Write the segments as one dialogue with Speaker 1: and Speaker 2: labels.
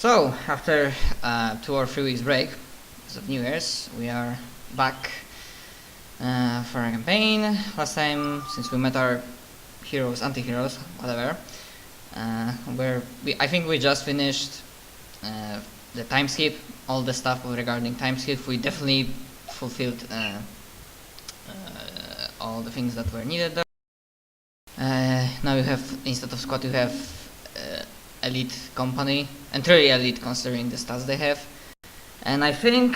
Speaker 1: So, after 2 or 3 weeks break, because of New Year's, we are back for a campaign. Last time, since we met our heroes, anti-heroes, whatever, I think we just finished the time skip, all the stuff regarding time skip. We definitely fulfilled all the things that were needed there. Now you have, instead of squad, you have elite company, and really elite considering the stats they have. And I think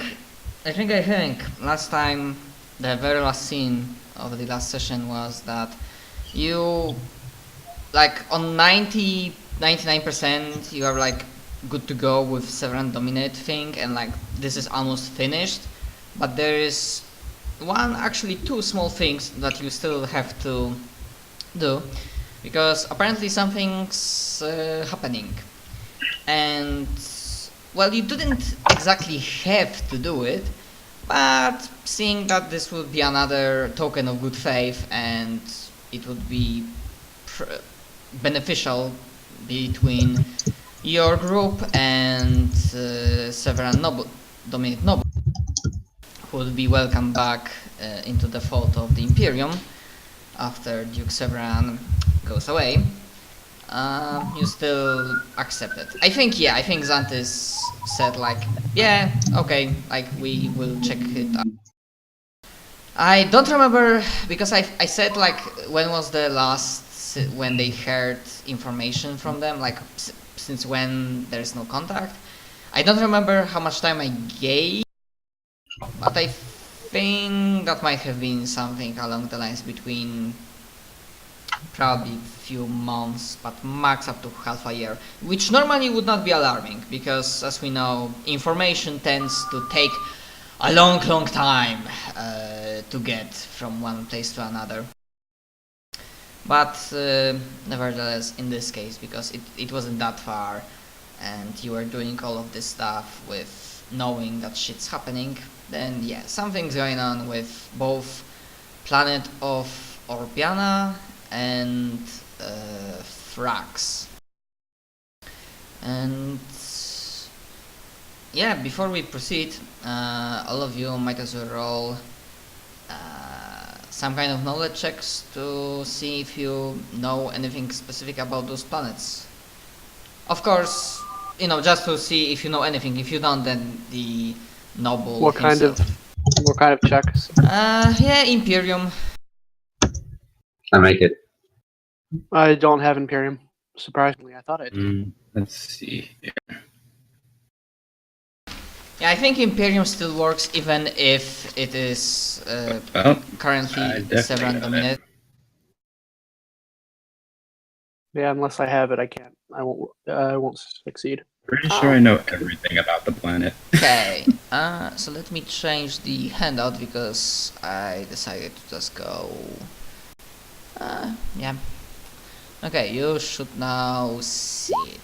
Speaker 1: last time, the very last scene of the last session was that you, like, on 99% you are like good to go with Severan dominate thing, and like this is almost finished, but there is actually two small things that you still have to do, because apparently something's happening, and well, you didn't exactly have to do it, but seeing that this would be another token of good faith and it would be beneficial between your group and Severan Dominate Noble, who would be welcomed back into the fold of the Imperium after Duke Severan goes away, you still accept it. I think Xanthis said like, yeah, okay, like we will check it out. I don't remember, because I said like, when was the last, when they heard information from them, like since when there's no contact. I don't remember how much time I gave, but I think that might have been something along the lines between probably few months, but max up to half a year, which normally would not be alarming, because as we know, information tends to take a long time to get from one place to another. But nevertheless, in this case, because it wasn't that far and you were doing all of this stuff with knowing that shit's happening, then yeah, something's going on with both Planet of Orbiana and Thrax. And yeah, before we proceed, all of you might as well roll some kind of knowledge checks to see if you know anything specific about those planets. Of course, you know, just to see if you know anything. If you don't, then the noble
Speaker 2: What kind of checks?
Speaker 1: Yeah, Imperium.
Speaker 3: I make it.
Speaker 2: I don't have Imperium. Surprisingly, I thought I did.
Speaker 3: Let's see here.
Speaker 1: Yeah, I think Imperium still works even if it is currently Severan dominated.
Speaker 2: Yeah, unless I have it, I can't. I won't succeed.
Speaker 3: Pretty sure I know everything about the planet.
Speaker 1: Okay, so let me change the handout because I decided to just go. Yeah. Okay, you should now see it.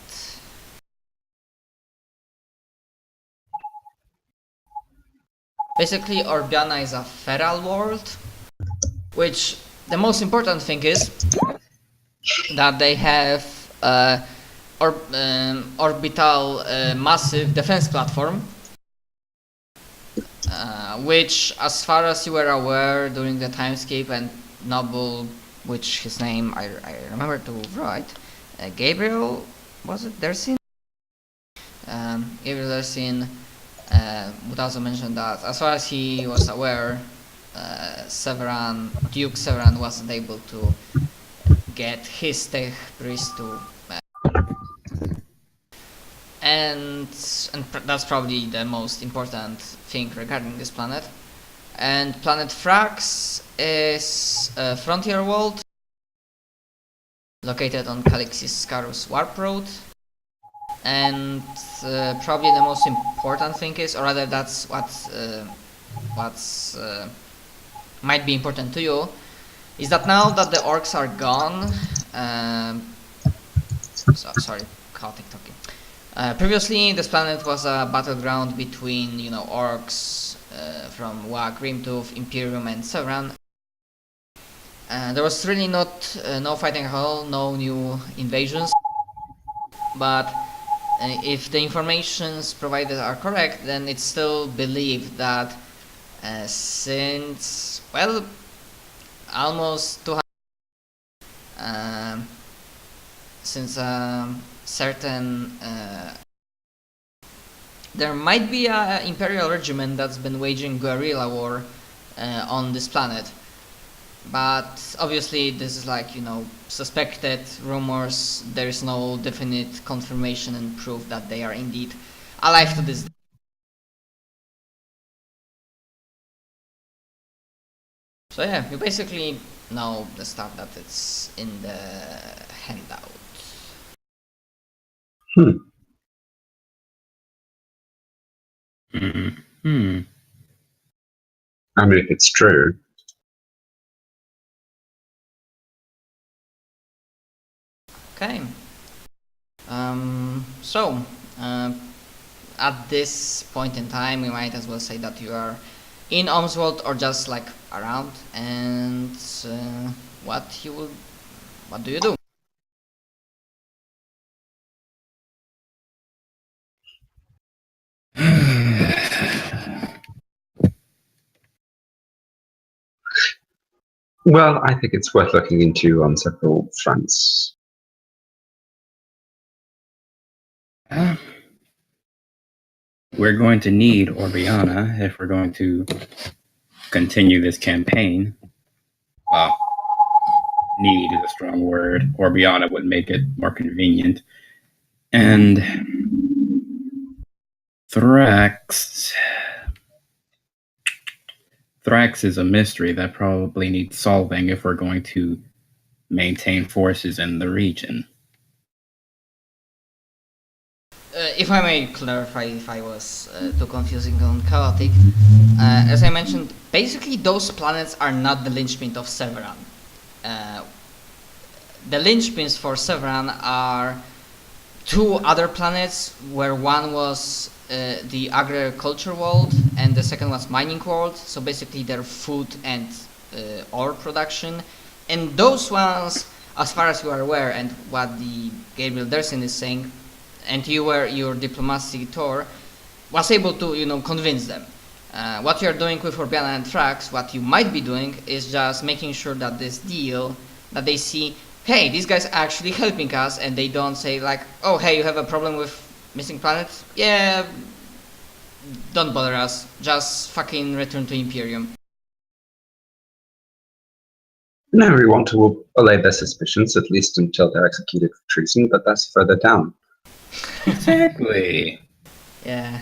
Speaker 1: Basically, Orbiana is a feral world, which the most important thing is that they have orbital massive defense platform, which, as far as you were aware during the timescape, and Noble, which his name I remember to write, Gabriel, was it Dersin? Gabriel Dersin would also mention that, as far as he was aware, Duke Severan wasn't able to get his tech priest to and that's probably the most important thing regarding this planet. And Planet Thrax is a frontier world located on Calixis Scarus Warp Road. And probably the most important thing is, or rather that's what's might be important to you, is that now that the orcs are gone, sorry, chaotic talking. Previously, this planet was a battleground between, you know, orcs from Wa, Grimtooth, Imperium, and Severan. There was really no fighting at all, no new invasions, but if the informations provided are correct, then it's still believed that since, well, almost 200, since a certain there might be an imperial regiment that's been waging guerrilla war on this planet, but obviously this is like, you know, suspected rumors. There is no definite confirmation and proof that they are indeed alive to this day. So yeah, you basically know the stuff that it's in the handout.
Speaker 3: I mean, if it's true.
Speaker 1: Okay. So, at this point in time, we might as well say that you are in Omswold or just like around. And what do you do?
Speaker 3: Well, I think it's worth looking into on several fronts. We're going to need Orbiana if we're going to continue this campaign. Well, need is a strong word. Orbiana would make it more convenient. And Thrax is a mystery that probably needs solving if we're going to maintain forces in the region.
Speaker 1: If I may clarify if I was too confusing and chaotic, as I mentioned, basically those planets are not the linchpin of Severan. The linchpins for Severan are two other planets, where one was the agriculture world and the second was mining world, so basically their food and ore production. And those ones, as far as you are aware, and what the Gabriel Dersin is saying, and you were your diplomacy tour, was able to, you know, convince them. What you're doing with Orbiana and Thrax, what you might be doing, is just making sure that this deal, that they see, hey, these guys are actually helping us, and they don't say like, oh, hey, you have a problem with missing planets? Yeah, don't bother us, just fucking return to Imperium.
Speaker 3: No, we want to allay their suspicions, at least until they're executed for treason, but that's further down. Exactly.
Speaker 1: Yeah.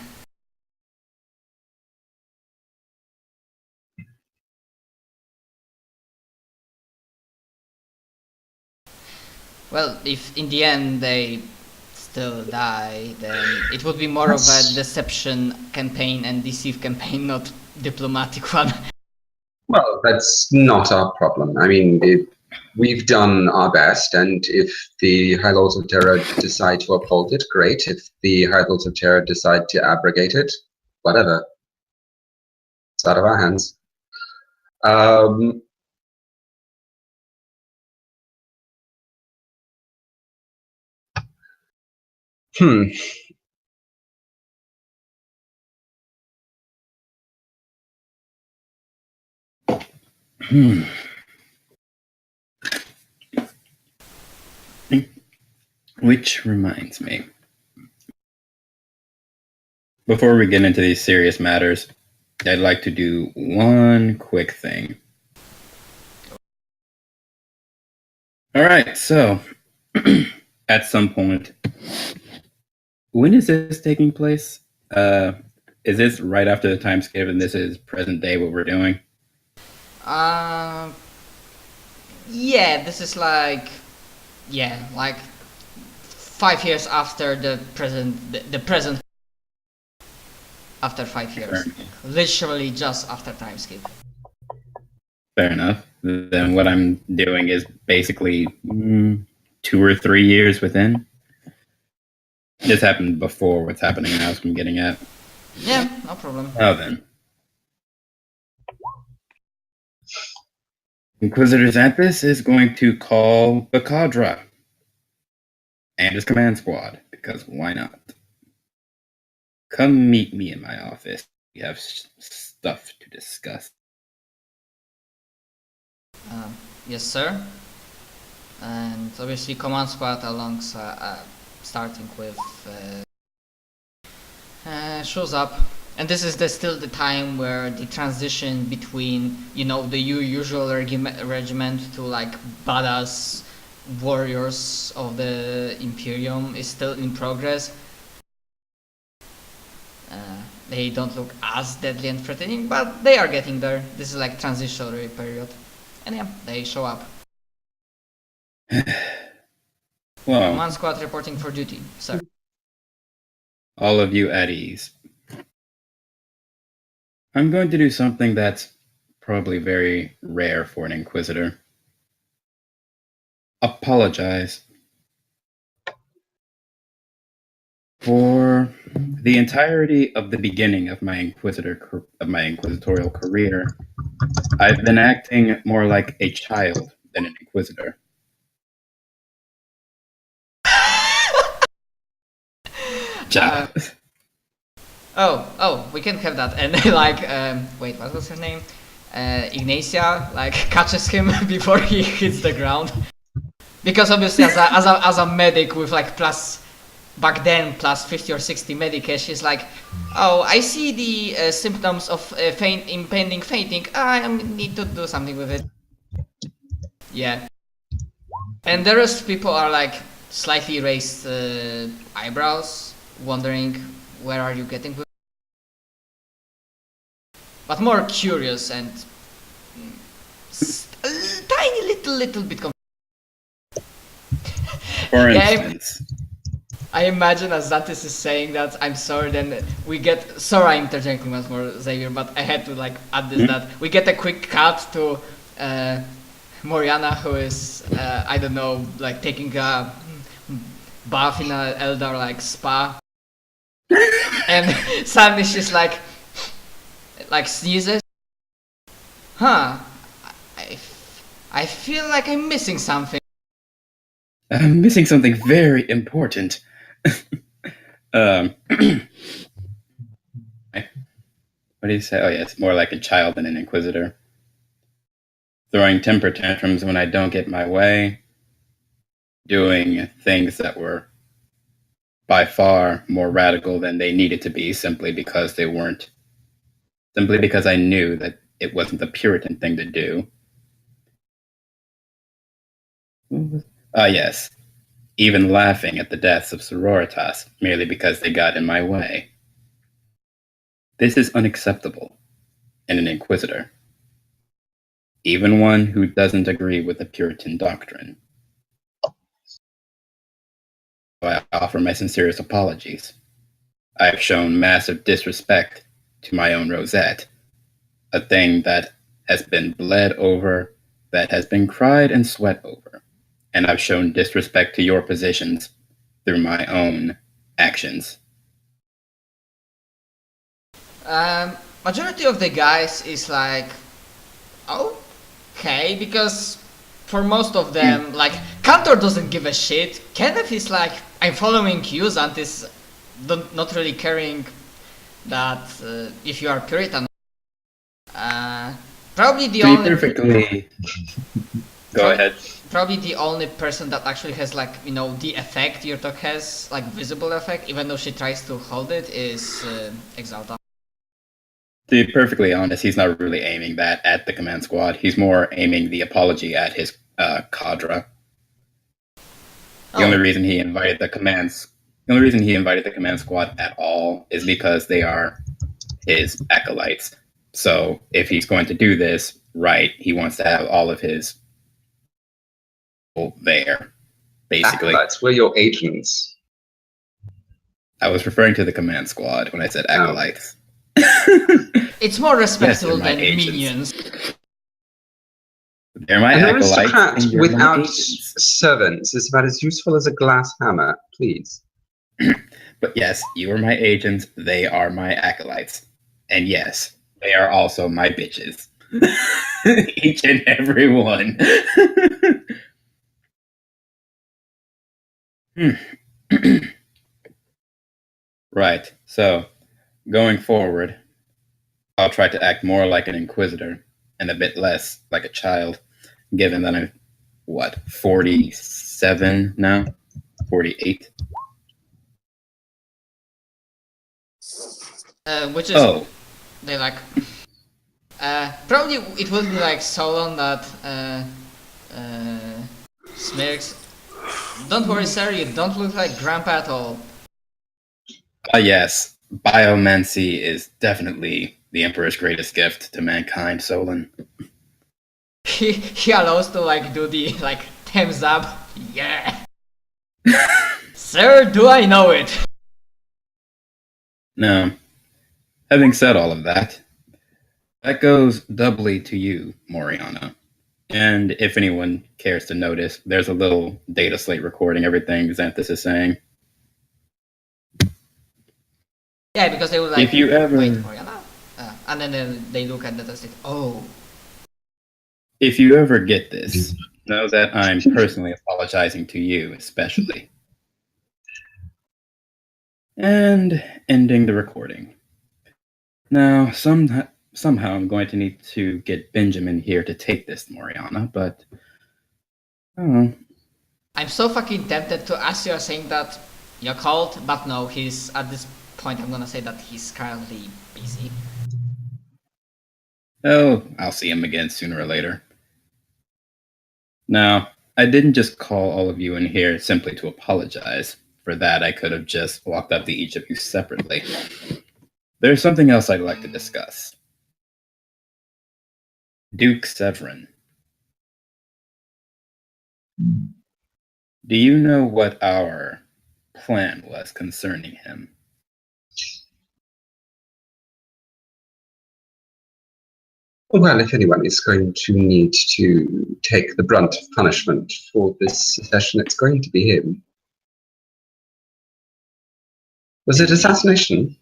Speaker 1: Well, if in the end they still die, then it would be more of a deception campaign and deceive campaign, not diplomatic one.
Speaker 3: Well, that's not our problem. I mean, we've done our best, and if the High Lords of Terra decide to uphold it, great. If the High Lords of Terra decide to abrogate it, whatever. It's out of our hands. Which reminds me, before we get into these serious matters, I'd like to do one quick thing. All right, so at some point, when is this taking place? Is this right after the time skip, and this is present day what we're doing?
Speaker 1: Yeah, this is like 5 years after the present. The present after 5 years, literally just after time skip.
Speaker 3: Fair enough. Then what I'm doing is basically 2 or 3 years within. This happened before what's happening now, is what I'm getting at.
Speaker 1: Yeah, no problem.
Speaker 3: Oh, then. Inquisitor Xanthus is going to call the Cadre and his command squad,
Speaker 4: because why not? Come meet me in my office. We have stuff to discuss.
Speaker 1: Yes, sir. And obviously, command squad alongside, starting with, shows up. And this is still the time where the transition between, the usual regiment to like badass warriors of the Imperium is still in progress. They don't look as deadly and threatening, but they are getting there. This is like transitionary period. And yeah, they show up.
Speaker 4: Well,
Speaker 1: Command squad reporting for duty, sir.
Speaker 4: all of you at ease. I'm going to do something that's probably very rare for an Inquisitor. Apologize. For the entirety of the beginning of my inquisitorial career, I've been acting more like a child than an Inquisitor. Child.
Speaker 1: We can have that. And like, wait, what was her name? Ignacia like catches him before he hits the ground. Because obviously, as a medic with like back then plus 50 or 60 Medicash, she's like, oh, I see the symptoms of impending fainting. I need to do something with it. Yeah. And the rest of people are like slightly raised eyebrows, wondering where are you getting with. But more curious and a tiny little bit confused.
Speaker 4: For
Speaker 1: Yeah,
Speaker 4: instance,
Speaker 1: I imagine as Zantis is saying that, I'm sorry, then we get, sorry I'm interjecting once more, Xavier, but I had to like add this, that we get a quick cut to Moriana, who is, I don't know, like taking a bath in an Eldar like spa. And suddenly she's like sneezes. Huh, I feel like I'm missing something.
Speaker 4: I'm missing something very important. What do you say? Oh, yeah, it's more like a child than an Inquisitor. Throwing temper tantrums when I don't get my way. Doing things that were by far more radical than they needed to be simply because they weren't. Simply because I knew that it wasn't the Puritan thing to do. Yes. Even laughing at the deaths of sororitas merely because they got in my way. This is unacceptable in an Inquisitor, even one who doesn't agree with the Puritan doctrine. I offer my sincerest apologies. I have shown massive disrespect to my own Rosette, a thing that has been bled over, that has been cried and sweat over, and I've shown disrespect to your positions through my own actions.
Speaker 1: Majority of the guys is like, okay, because for most of them, like, Cantor doesn't give a shit. Kenneth is like, I'm following you, Zantis, not really caring that if you are Puritan. Probably the only...
Speaker 4: perfectly... Go ahead.
Speaker 1: Probably the only person that actually has like, the effect Yurtok has, like visible effect, even though she tries to hold it, is Exalta.
Speaker 4: To be perfectly honest, he's not really aiming that at the command squad. He's more aiming the apology at his cadre. The only reason he invited the command squad at all is because they are his acolytes. So if he's going to do this, right, he wants to have all of his there, basically.
Speaker 3: Acolytes, we're your agents.
Speaker 4: I was referring to the command squad when I said acolytes.
Speaker 1: It's more respectable
Speaker 4: Yes,
Speaker 1: than minions.
Speaker 4: They're my
Speaker 3: An
Speaker 4: acolytes.
Speaker 3: aristocrat
Speaker 4: and you're
Speaker 3: without
Speaker 4: my agents.
Speaker 3: servants is about as useful as a glass hammer, please.
Speaker 4: But yes, you are my agents, they are my acolytes. And yes, they are also my bitches. Each and every one. Right. So, going forward, I'll try to act more like an inquisitor and a bit less like a child, given that I'm, 47 now? 48?
Speaker 1: Which is
Speaker 4: Oh,
Speaker 1: they like. Probably it will be like Solon that smirks. Don't worry, sir. You don't look like Grandpa at all.
Speaker 4: yes. Biomancy is definitely the Emperor's greatest gift to mankind, Solon.
Speaker 1: He allows to like do the like thumbs up. Yeah. Sir, do I know it?
Speaker 4: Now, having said all of that, that goes doubly to you, Moriana. And if anyone cares to notice, there's a little data slate recording everything Xanthus is saying.
Speaker 1: Yeah, because they would like.
Speaker 4: If you ever-
Speaker 1: wait, Oriana, and then they look at the test. Oh,
Speaker 4: If you ever get this, know that I'm personally apologizing to you, especially. And ending the recording. Now, somehow I'm going to need to get Benjamin here to take this, Moriana, but oh,
Speaker 1: I'm so fucking tempted to ask you saying that you're called, but no, he's at this point. I'm gonna say that he's currently busy.
Speaker 4: oh, I'll see him again sooner or later. Now, I didn't just call all of you in here simply to apologize. For that, I could have just walked up to each of you separately. There's something else I'd like to discuss. Duke Severin. Do you know what our plan was concerning him?
Speaker 3: Well, if anyone is going to need to take the brunt of punishment for this session, it's going to be him. Was it assassination?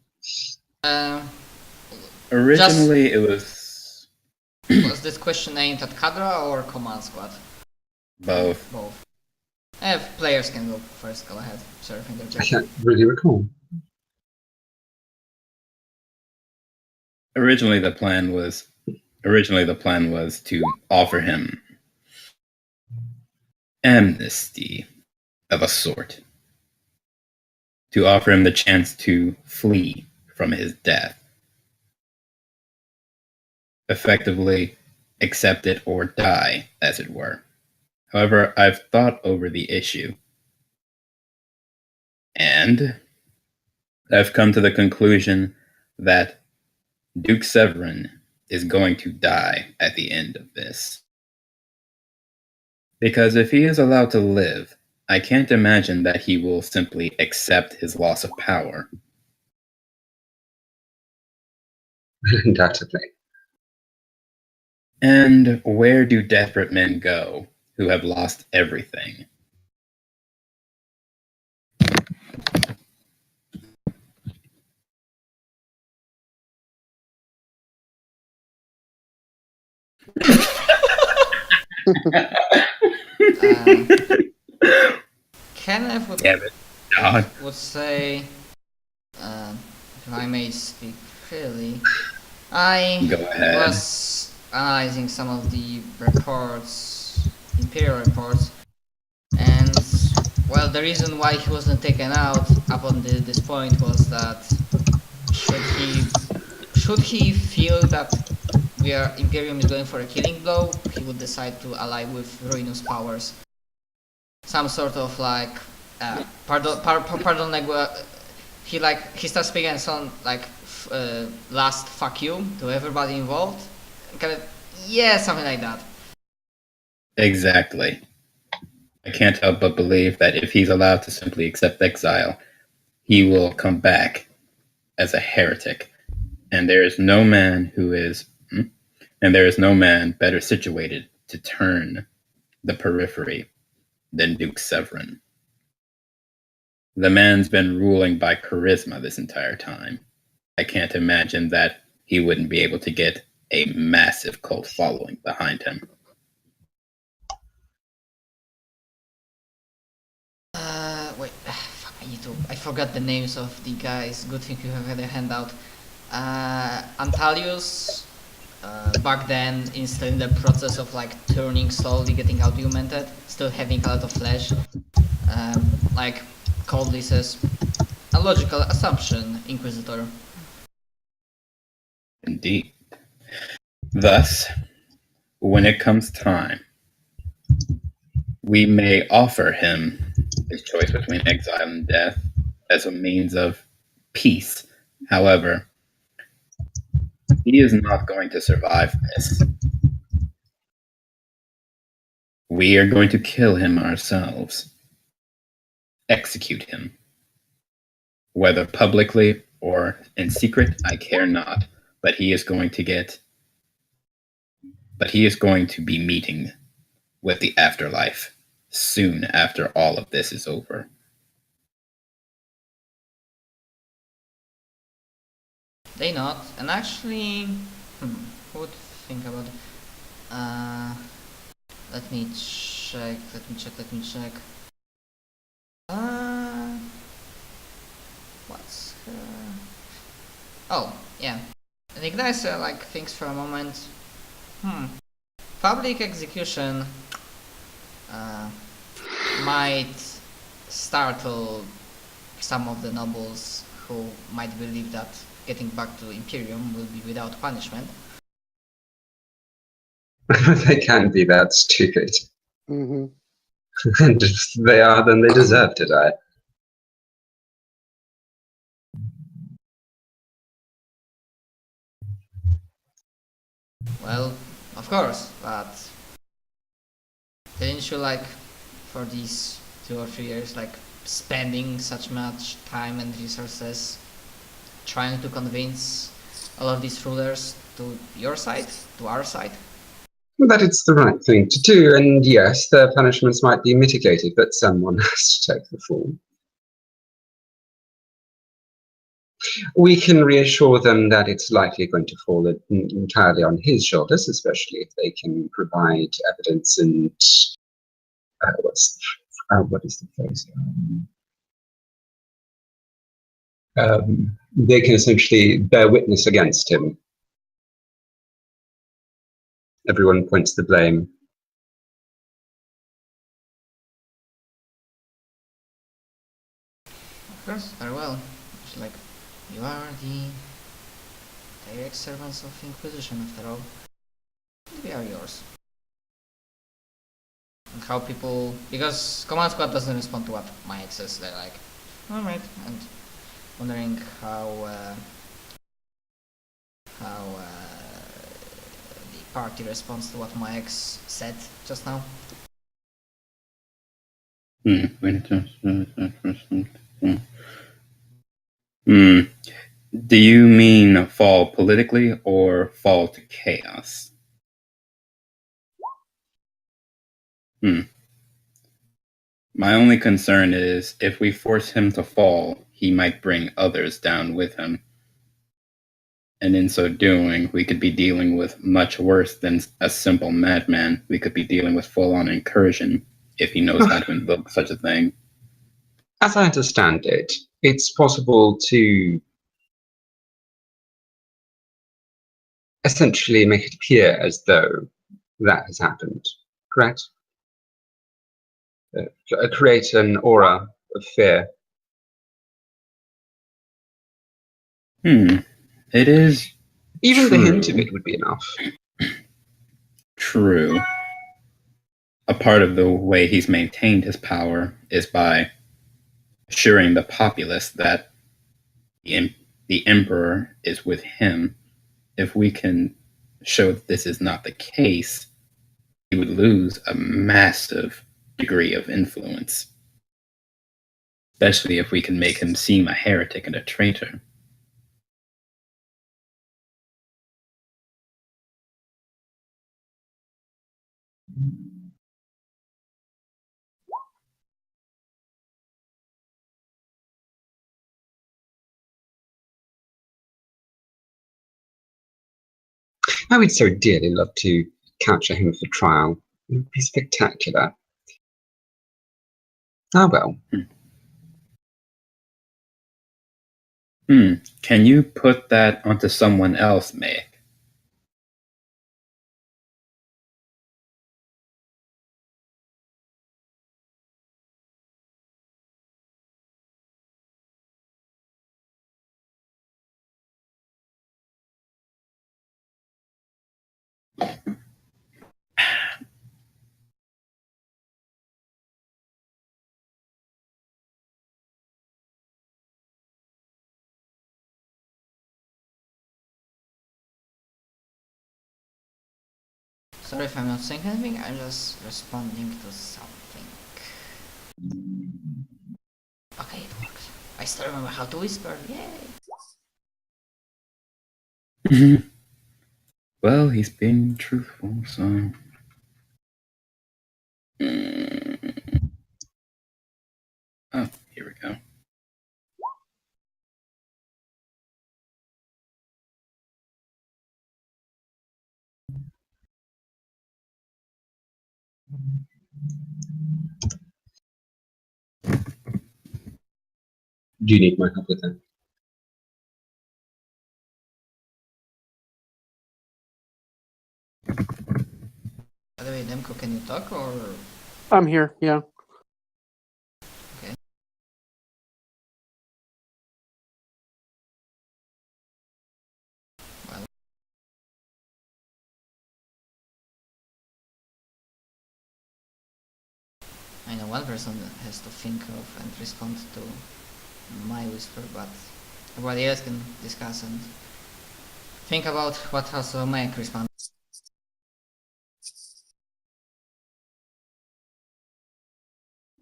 Speaker 4: Originally, it was
Speaker 1: Was this question aimed at Cadra or Command Squad?
Speaker 4: both.
Speaker 1: Both. If players can go first, go ahead. Sorry for
Speaker 3: I
Speaker 1: interjecting.
Speaker 3: can't really recall.
Speaker 4: Originally, the plan was to offer him amnesty of a sort. To offer him the chance to flee from his death. Effectively, accept it or die, as it were. However, I've thought over the issue. And I've come to the conclusion that Duke Severin is going to die at the end of this. Because if he is allowed to live, I can't imagine that he will simply accept his loss of power.
Speaker 3: Undoubtedly.
Speaker 4: And where do desperate men go who have lost everything?
Speaker 1: Kenneth would,
Speaker 4: Damn it, dog.
Speaker 1: would say, if I may speak freely, I
Speaker 4: Go ahead.
Speaker 1: was analyzing some of the reports, Imperial reports, and well, the reason why he wasn't taken out up on this point was that should he feel that Imperium is going for a killing blow, he would decide to ally with Ruinous powers. Some sort of like, he starts speaking and sound like last fuck you to everybody involved. Kind of, yeah, something like that.
Speaker 4: Exactly. I can't help but believe that if he's allowed to simply accept exile, he will come back as a heretic. And there is no man better situated to turn the periphery than Duke Severin. The man's been ruling by charisma this entire time. I can't imagine that he wouldn't be able to get a massive cult following behind him.
Speaker 1: Wait, fuck, I forgot the names of the guys. Good thing you have had a handout. Antalius, back then, is still in the process of like turning slowly, getting augmented, still having a lot of flesh. Like Coldly says, a logical assumption, Inquisitor.
Speaker 4: Indeed. Thus, when it comes time, we may offer him his choice between exile and death as a means of peace. However, he is not going to survive this. We are going to kill him ourselves. Execute him. Whether publicly or in secret, I care not. But he is going to be meeting with the afterlife soon after all of this is over.
Speaker 1: They not, and actually, who would think about it? Let me check. What's her? Oh, yeah. And Ignacia like thinks for a moment. Public execution might startle some of the nobles who might believe that getting back to Imperium will be without punishment.
Speaker 3: They can't be that stupid.
Speaker 2: Mm-hmm.
Speaker 3: And if they are, then they deserve to die.
Speaker 1: Well, of course, but didn't you like, for these 2 or 3 years, like spending such much time and resources trying to convince all of these rulers to your side, to our side?
Speaker 3: That it's the right thing to do, and yes, their punishments might be mitigated, but someone has to take the fall. We can reassure them that it's likely going to fall entirely on his shoulders, especially if they can provide evidence and what is the phrase? They can essentially bear witness against him. Everyone points the blame.
Speaker 1: Of course, very well. It's like, you are the direct servants of Inquisition after all. We are yours. And how people, because Command Squad doesn't respond to what my ex says, they're like, alright, and wondering how the party responds to what my ex said just now.
Speaker 4: Do you mean fall politically or fall to chaos? My only concern is if we force him to fall, he might bring others down with him. And in so doing, we could be dealing with much worse than a simple madman. We could be dealing with full-on incursion if he knows how to invoke such a thing.
Speaker 3: As I understand it, it's possible to essentially make it appear as though that has happened, correct? Create an aura of fear.
Speaker 4: It is
Speaker 3: Even
Speaker 4: true.
Speaker 3: the hint of it would be enough.
Speaker 4: True. A part of the way he's maintained his power is by assuring the populace that the Emperor is with him. If we can show that this is not the case, he would lose a massive degree of influence. Especially if we can make him seem a heretic and a traitor.
Speaker 3: I would so dearly love to capture him for trial. It would be spectacular. Ah well.
Speaker 4: Can you put that onto someone else, Meg?
Speaker 1: Sorry if I'm not saying anything, I'm just responding to something. Okay, it works. I still remember how to whisper, yay!
Speaker 4: Well, he's being truthful, so... Oh, here we go.
Speaker 3: Do you need my help with that?
Speaker 1: By the way, Demko, can you talk or...
Speaker 2: I'm here. Yeah.
Speaker 1: Okay. Well... I know one person has to think of and respond to my whisper, but everybody else can discuss and think about what also may respond.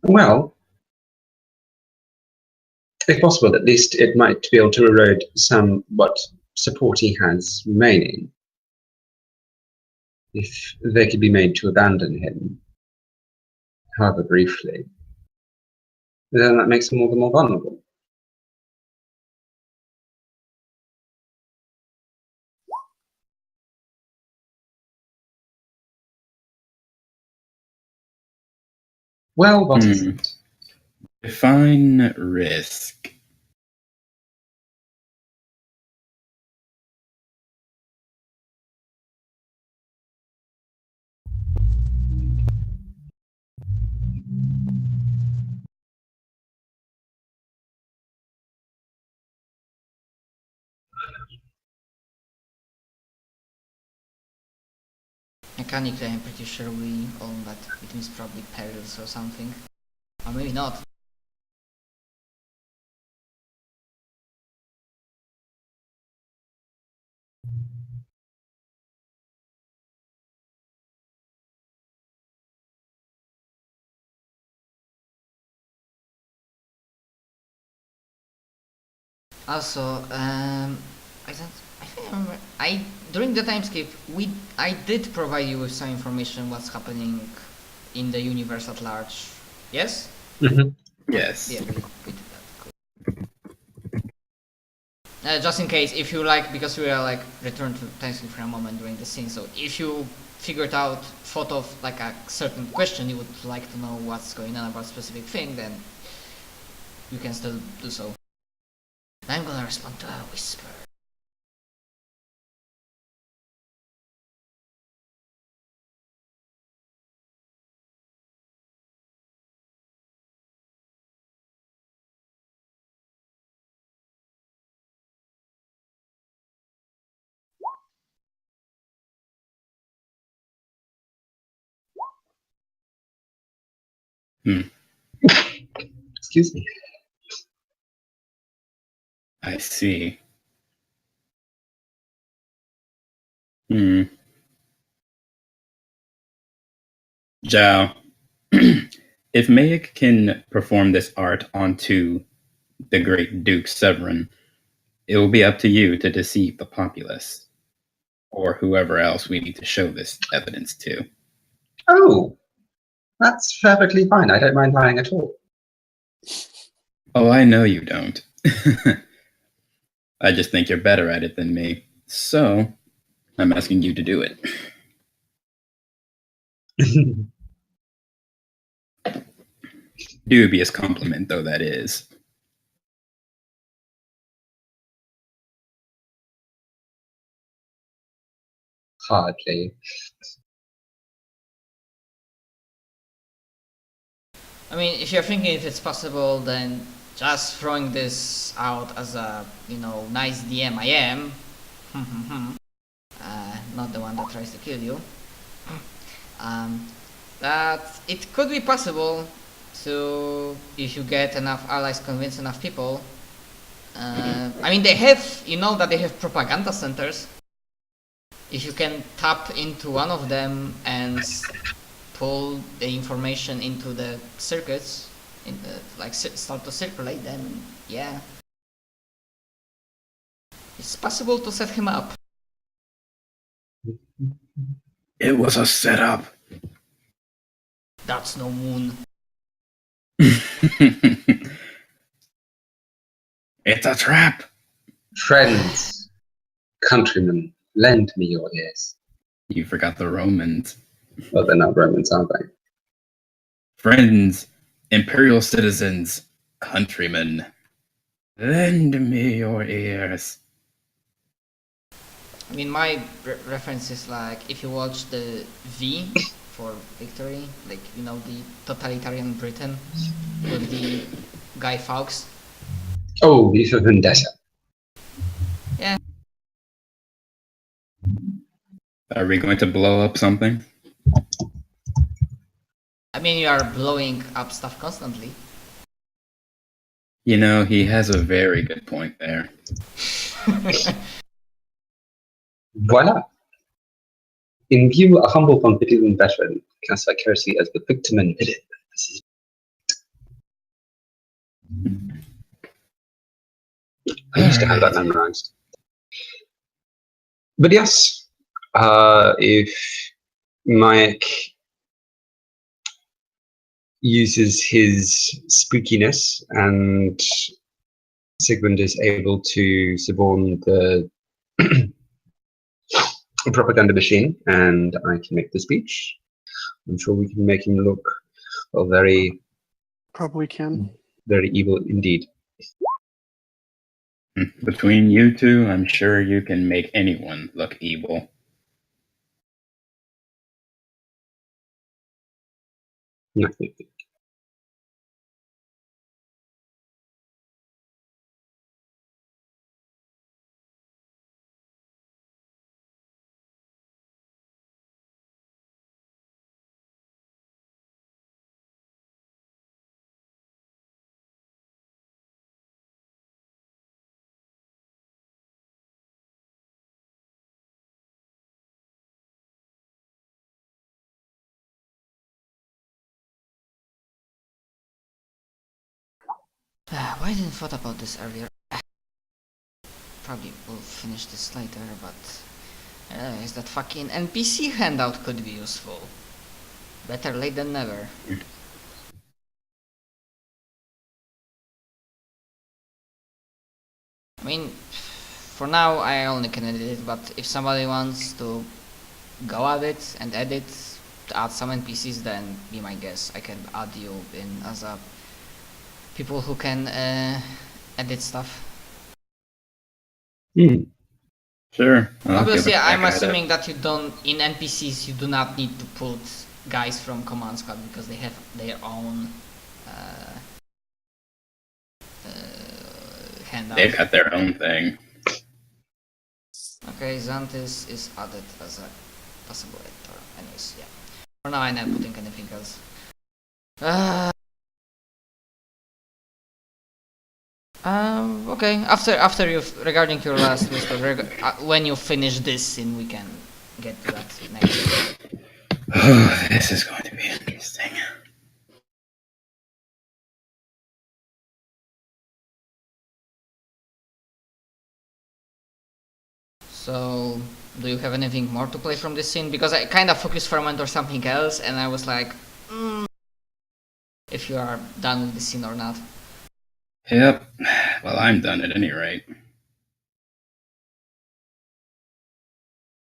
Speaker 3: Well, if possible, at least it might be able to erode some what support he has remaining. If they could be made to abandon him, however briefly, then that makes him all the more vulnerable. Well, what is it?
Speaker 4: Define risk.
Speaker 1: Mechanically, I'm pretty sure we own that. It means probably perils or something. Or maybe not. Also, I think I remember. During the timescape, I did provide you with some information what's happening in the universe at large. Yes?
Speaker 3: Mm-hmm.
Speaker 4: Yes.
Speaker 1: Yeah, we did that. Cool. Just in case, if you like, because we are like returned to timescape for a moment during the scene. So if you thought of like a certain question you would like to know what's going on about a specific thing, then you can still do so. I'm gonna respond to a whisper.
Speaker 3: Excuse me.
Speaker 4: I see. Zhao, if Mayak can perform this art onto the great Duke Severin, it will be up to you to deceive the populace, or whoever else we need to show this evidence to.
Speaker 3: Oh, that's perfectly fine. I don't mind lying at all.
Speaker 4: Oh, I know you don't. I just think you're better at it than me, so I'm asking you to do it. Dubious compliment, though that is.
Speaker 3: Hardly.
Speaker 1: I mean, if you're thinking if it's possible, then just throwing this out as a, nice DM I am, not the one that tries to kill you, that it could be possible to, if you get enough allies, convince enough people. I mean, they have, that they have propaganda centers. If you can tap into one of them and pull the information into the circuits, start to circulate, then yeah, it's possible to set him up.
Speaker 4: It was a setup.
Speaker 1: That's no moon.
Speaker 4: It's a trap.
Speaker 3: Friends, countrymen, lend me your ears.
Speaker 4: You forgot the Romans.
Speaker 3: Well, they're not Romans, are they?
Speaker 4: Friends, imperial citizens, countrymen, lend me your ears.
Speaker 1: I mean, my reference is like, if you watch the V for Victory, like, the totalitarian Britain with the Guy Fawkes.
Speaker 3: Oh, V for Vendetta.
Speaker 1: Yeah.
Speaker 4: Are we going to blow up something?
Speaker 1: I mean, you are blowing up stuff constantly.
Speaker 4: He has a very good point there.
Speaker 3: Voila! In view, a humble Pompidouan veteran cast Heresy as the victim and villain. This is... I used to have that memorized. But yes, if Mike uses his spookiness and Sigmund is able to suborn the propaganda machine and I can make the speech, I'm sure we can make him look very,
Speaker 2: Probably can.
Speaker 3: very evil indeed.
Speaker 4: Between you two, I'm sure you can make anyone look evil.
Speaker 3: Nothing.
Speaker 1: Why didn't I thought about this earlier? Probably will finish this later, but is that fucking NPC handout could be useful. Better late than never. I mean, for now I only can edit it, but if somebody wants to go at it and edit, to add some NPCs, then be my guest. I can add you in as a people who can edit stuff.
Speaker 4: Sure.
Speaker 1: Obviously, I'm assuming that you don't, in NPCs, you do not need to put guys from Command Squad because they have their own handout.
Speaker 4: They've got their own thing.
Speaker 1: Okay, Xantis is added as a possible editor. Anyways, yeah. For now, I'm not putting anything else. Okay. After you've regarding your last whisper, when you finish this scene, we can get to that next.
Speaker 4: Oh, this is going to be interesting.
Speaker 1: So, do you have anything more to play from this scene? Because I kind of focused for a moment or something else, and I was like, if you are done with the scene or not.
Speaker 4: Yep. Well, I'm done at any rate.